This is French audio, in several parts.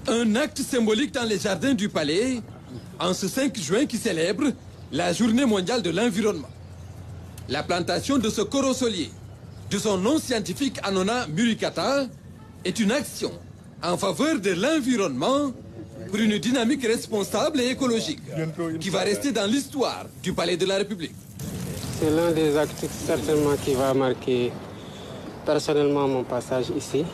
Un acte symbolique dans les jardins du palais, en ce 5 juin qui célèbre la journée mondiale de l'environnement. La plantation de ce corosolier, de son nom scientifique Annona muricata, est une action en faveur de l'environnement pour une dynamique responsable et écologique qui va rester dans l'histoire du Palais de la République. C'est l'un des actes certainement qui va marquer personnellement mon passage ici.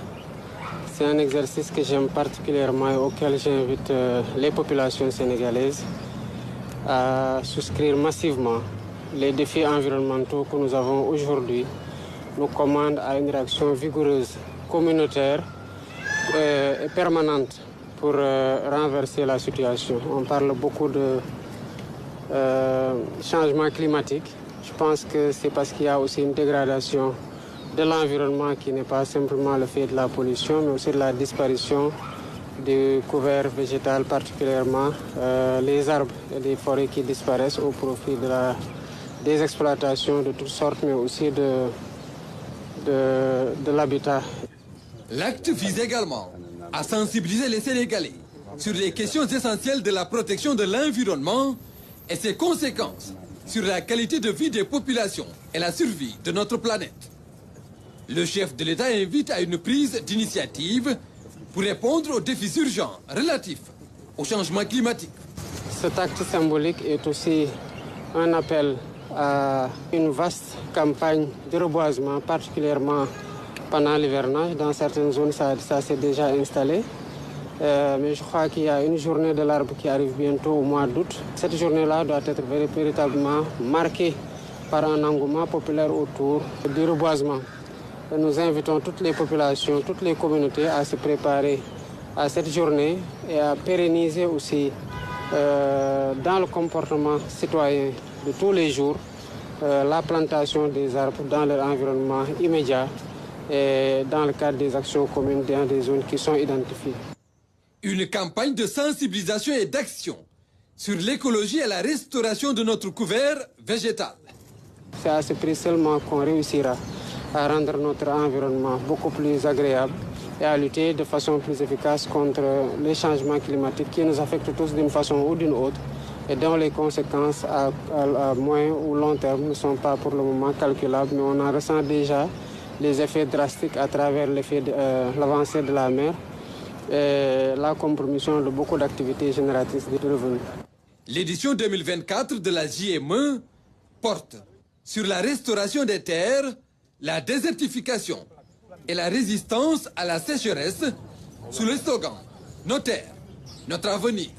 C'est un exercice que j'aime particulièrement et auquel j'invite les populations sénégalaises à souscrire massivement. Les défis environnementaux que nous avons aujourd'hui nous commandent à une réaction vigoureuse, communautaire et permanente pour renverser la situation. On parle beaucoup de changement climatique. Je pense que c'est parce qu'il y a aussi une dégradation de l'environnement qui n'est pas simplement le fait de la pollution, mais aussi de la disparition du couvert végétal, particulièrement les arbres et les forêts qui disparaissent au profit des exploitations de toutes sortes, mais aussi de l'habitat. L'acte vise également à sensibiliser les Sénégalais sur les questions essentielles de la protection de l'environnement et ses conséquences sur la qualité de vie des populations et la survie de notre planète. Le chef de l'État invite à une prise d'initiative pour répondre aux défis urgents relatifs au changement climatique. Cet acte symbolique est aussi un appel à une vaste campagne de reboisement, particulièrement pendant l'hivernage. Dans certaines zones, ça s'est déjà installé. Mais je crois qu'il y a une journée de l'arbre qui arrive bientôt au mois d'août. Cette journée-là doit être véritablement marquée par un engouement populaire autour du reboisement. Et nous invitons toutes les populations, toutes les communautés à se préparer à cette journée et à pérenniser aussi dans le comportement citoyen de tous les jours la plantation des arbres dans leur environnement immédiat et dans le cadre des actions communes dans des zones qui sont identifiées. Une campagne de sensibilisation et d'action sur l'écologie et la restauration de notre couvert végétal. C'est à ce prix seulement qu'on réussira à rendre notre environnement beaucoup plus agréable et à lutter de façon plus efficace contre les changements climatiques qui nous affectent tous d'une façon ou d'une autre et dont les conséquences à moyen ou long terme ne sont pas pour le moment calculables, mais on en ressent déjà les effets drastiques à travers l'avancée de la mer et la compromission de beaucoup d'activités génératrices de revenus. L'édition 2024 de la JME porte sur la restauration des terres, la désertification et la résistance à la sécheresse sous le slogan « Nos terres, notre avenir ».